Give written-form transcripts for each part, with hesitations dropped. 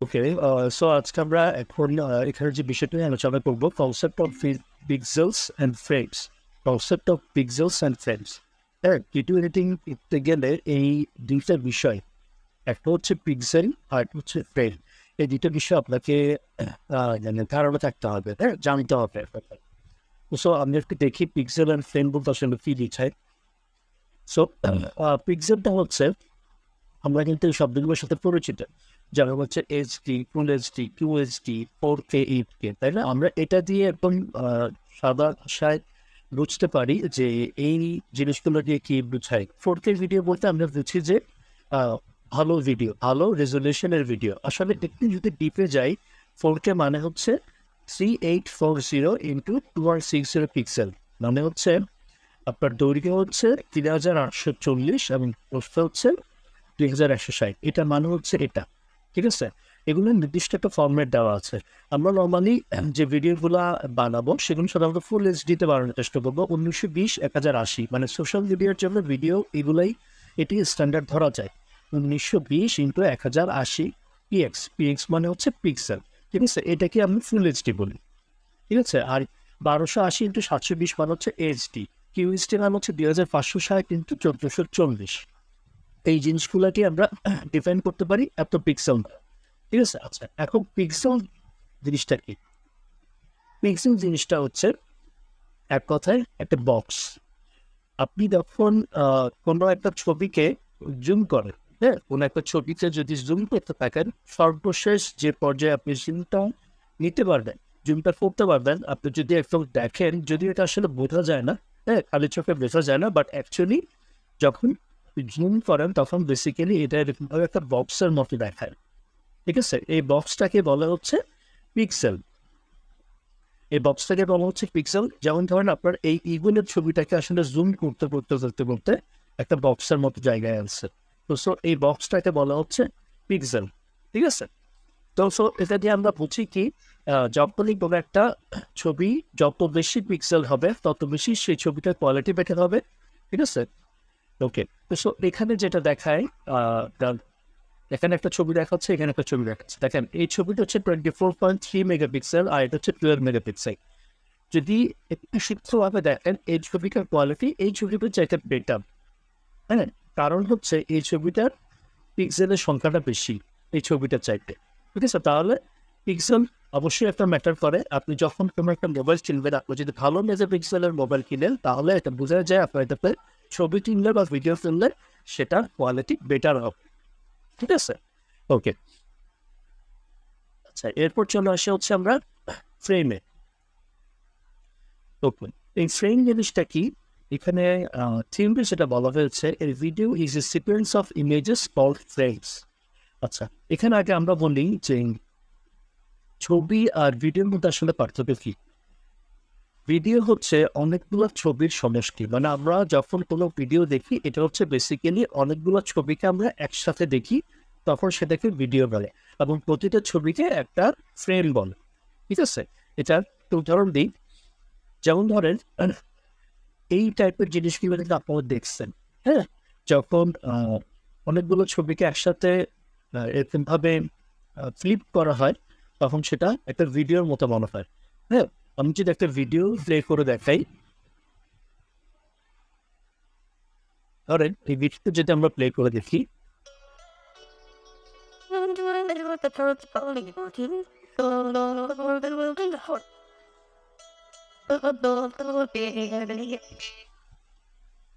ওকে, so আজকে আমরা এখন এখানে যে বিষয়টা নিয়ে আলোচনা করবো, concept of pixels and frames. Concept of pixels and frames. হ্যাঁ, ভিডিও এডিটিং করতে গেলে এই দুইটা বিষয়, একটা হচ্ছে পিক্সেল আর একটা হচ্ছে ফ্রেম। এই দুইটা বিষয় আপনাকে মানে ধারণা থাকতে হবে, হ্যাঁ, জানতে হবে। সো আমি একটু দেখি পিক্সেল অ্যান্ড ফ্রেম বলতে আসলে কি বোঝায়। সো পিক্সেলটা হচ্ছে, আমরা কিন্তু এই শব্দগুলোর সাথে পরিচিত, যেমন হচ্ছে HD, full HD, Q HD, 4K, 8K, তাই না? আমরা এটা দিয়ে একদম সাদা ভাষায় বুঝতে পারি যে এই জিনিসগুলো দিয়ে কি বুঝাই। 4K ভিডিও বলতে আমরা বুঝি যে আহ, ভালো ভিডিও, ভালো রেজলিউশনের ভিডিও। আসলে একটু যদি ডিপে যাই, 4K মানে হচ্ছে 3840 ইন্টু 2160 পিক্সেল। মানে হচ্ছে আপনার দৈর্ঘ্য হচ্ছে 3840 এবং প্রস্থ হচ্ছে 2160। এটা মানে হচ্ছে এটা, ঠিক আছে? এগুলো নির্দিষ্ট একটা ফর্মেট দেওয়া আছে। আমরা নর্মালি যে ভিডিওগুলো বানাবো সেগুলো সাধারণত ফুল এইচডিতে বানানোর চেষ্টা করবো, 1920 1080। মানে সোশ্যাল মিডিয়ার জন্য ভিডিও এগুলাই, এটি স্ট্যান্ডার্ড ধরা যায়। 1920 × 1080 পিএক্স। পিএক্স মানে হচ্ছে পিক্সেল, ঠিক আছে? এটাকে আমি ফুল এইচডি বলি, ঠিক আছে? আর 1280 × 720 মানে হচ্ছে এইচডি। কিউএসডি মানে হচ্ছে 2560 × 1440। এই জিনিসগুলোকে আমরা ডিফাইন করতে পারি এত পিক্সেল, ঠিক আছে? আচ্ছা, এখন পিক্সেল জিনিসটা কি? পিক্সেল জিনিসটা হচ্ছে এক কথায় একটা বক্স। আপনি যখন কোনো একটা ছবিকে জুম করেন, হ্যাঁ, কোনো একটা ছবিতে যদি জুম করতে থাকেন, সর্বশেষ যে পর্যায়ে আপনি জুমটা নিতে পারবেন, জুমটা করতে পারবেন, আপনি যদি একদম দেখেন, যদি এটা আসলে বোঝা যায় না, হ্যাঁ, খালি চোখে বোঝা যায় না, বাট অ্যাকচুয়ালি যখন জুম করেন তখন বেসিক্যালি এটা এরকমভাবে একটা বক্সের মতো দেখায়, ঠিক আছে? এই বক্সটাকে বলা হচ্ছে পিক্সেল। এই বক্সটাকে বলা হচ্ছে পিক্সেল। যেমন ধরেন আপনার এই ইগুলের ছবিটাকে আসলে জুম করতে করতে করতে করতে একটা বক্সের মতো জায়গায় আনছে, তো সো এই বক্সটাকে বলা হচ্ছে পিক্সেল, ঠিক আছে? তো সো এটা দিয়ে আমরা বুঝি কি, যখনই কোনো একটা ছবি যত বেশি পিক্সেল হবে তত বেশি সেই ছবিটার কোয়ালিটি বেটার হবে, ঠিক আছে? ওকে, তো সো এখানে যেটা দেখায়, এখানে একটা ছবি দেখাচ্ছে, এখানে একটা ছবি দেখাচ্ছে। দেখেন এই ছবিটা হচ্ছে 24.3 মেগাপিক্সেল আর এটা হচ্ছে 12 মেগাপিক্সেল। যদি একটু সূক্ষ্মভাবে দেখেন এই ছবিটার কোয়ালিটি এই ছবিটার চাইতে বেটার, হ্যাঁ। কারণ হচ্ছে এই ছবিটার পিক্সেলের সংখ্যাটা বেশি এই ছবিটার চাইতে, ঠিক আছে? তাহলে পিক্সেল অবশ্যই একটা ম্যাটার করে। আপনি যখন কোনো একটা মোবাইল কিনবেন, আপনি যদি ভালো মেগাপিক্সেলের মোবাইল কিনেন তাহলে এটা বোঝা যায় আপনার এটাতে ছবি কিনলে বা ভিডিও কিনলে সেটার কোয়ালিটি বেটার হবে, ঠিক আছে? ওকে, আচ্ছা, এরপর চলে আসে হচ্ছে আমরা ফ্রেমে। ওকে, এই ফ্রেম জিনিসটা কি? এখানে থিমে সেটা বলা হয়েছে, এর video is a sequence of images called frames. আচ্ছা, এখানে আগে আমরা বলি যে ছবি আর ভিডিওর মধ্যে আসলে পার্থক্য কি। ভিডিও হচ্ছে অনেকগুলো ছবির সমষ্টি। মানে আমরা যখন কোনো ভিডিও দেখি এটা হচ্ছে বেসিক্যালি অনেকগুলো ছবিকে আমরা একসাথে দেখি, তখন সেটাকে ভিডিও বলে। এবং প্রতিটা ছবিকে একটা ফ্রেম বলে, ঠিক আছে? এটার একটা উদাহরণ দিই। যেমন ধরেন এই টাইপের জিনিসগুলো কিন্তু আপনারা দেখছেন, হ্যাঁ? যখন অনেকগুলো ছবিকে একসাথে এরকমভাবে ফ্লিপ করা হয় তখন সেটা একটা ভিডিওর মতো মনে হয়, হ্যাঁ। আমি যদি একটা ভিডিও প্লে করে দেখাই, ধরেন এই ভিডিওটা যদি আমরা প্লে করে দেখি,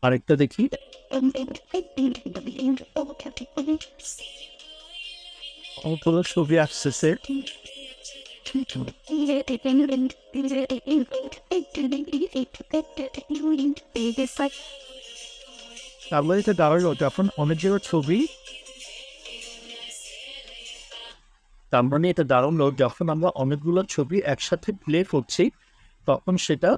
আরেকটা দেখি, অনেকগুলো ছবি আসতেছে, তারপরে এটা দাঁড়ালো যখন অনেকগুলো ছবি, তার মানে এটা দাঁড়ালো যখন আমরা অনেকগুলো ছবি একসাথে প্লে করছি তখন সেটা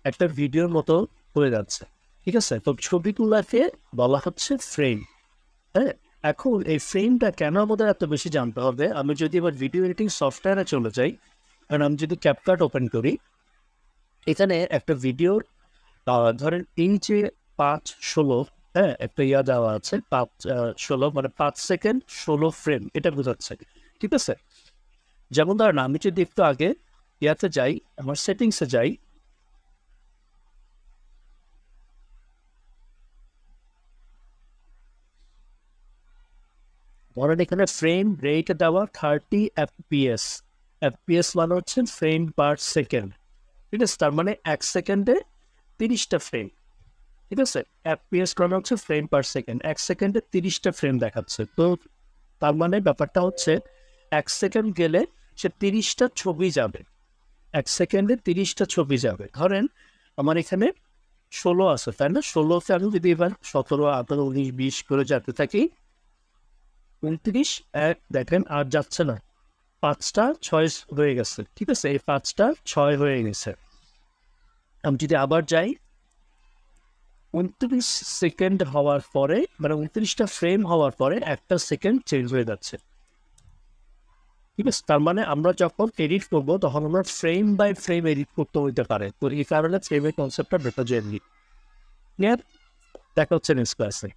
একটা ভিডিওর মতো হয়ে যাচ্ছে, ঠিক আছে? তো ছবিগুলোকে বলা হচ্ছে ফ্রেম, হ্যাঁ। এখন এই ফ্রেমটা কেন আমাদের এত বেশি জানতে হবে? আমি যদি এবার ভিডিও এডিটিং সফটওয়্যারে চলে যাই, কারণ আমি যদি ক্যাপকাট ওপেন করি, এখানে একটা ভিডিওর ধরেন এই যে 5:16, হ্যাঁ, একটা দেওয়া আছে 5:16 মানে 5 সেকেন্ড 16 ফ্রেম, এটা বোঝাচ্ছে। ঠিক আছে? যেমন ধরেন আমি যদি একটু আগে ইয়াতে যাই, আমার সেটিংসে যাই, ধরেন এখানে ফ্রেম রেট দেওয়া 30 FPS। FPS মানে হচ্ছে ফ্রেম পার সেকেন্ড, ঠিক আছে? তার মানে 1 সেকেন্ডে 30টা ফ্রেম, ঠিক আছে? FPS মানে হচ্ছে ফ্রেম পার সেকেন্ড, 1 সেকেন্ডে 30টা ফ্রেম দেখাচ্ছে। তো তার মানে ব্যাপারটা হচ্ছে 1 সেকেন্ড গেলে সে 30টা ছবি যাবে, 1 সেকেন্ডে 30টা ছবি যাবে। ধরেন আমার এখানে 16 আছে, তাই না? 16তে আমি যদি এবার 17, 18, 19, 20 করে যেতে থাকি, 29, দেখেন আর যাচ্ছে না, 5টা 6 হয়ে গেছে, ঠিক আছে? এই 5টা 6 হয়ে গেছে। আমি যদি আবার যাই, 29 সেকেন্ড হওয়ার পরে, মানে 29টা ফ্রেম হওয়ার পরে 1 সেকেন্ড চেঞ্জ হয়ে যাচ্ছে, ঠিক আছে? তার মানে আমরা যখন এডিট করবো তখন আমরা ফ্রেম বাই ফ্রেম এডিট করতে হইতে পারে। তো এই কারণে ফ্রেমের কনসেপ্টটা বেটার জেনে নিই। ক্লিয়ার? দেখা হচ্ছে নেক্সট ক্লাসে।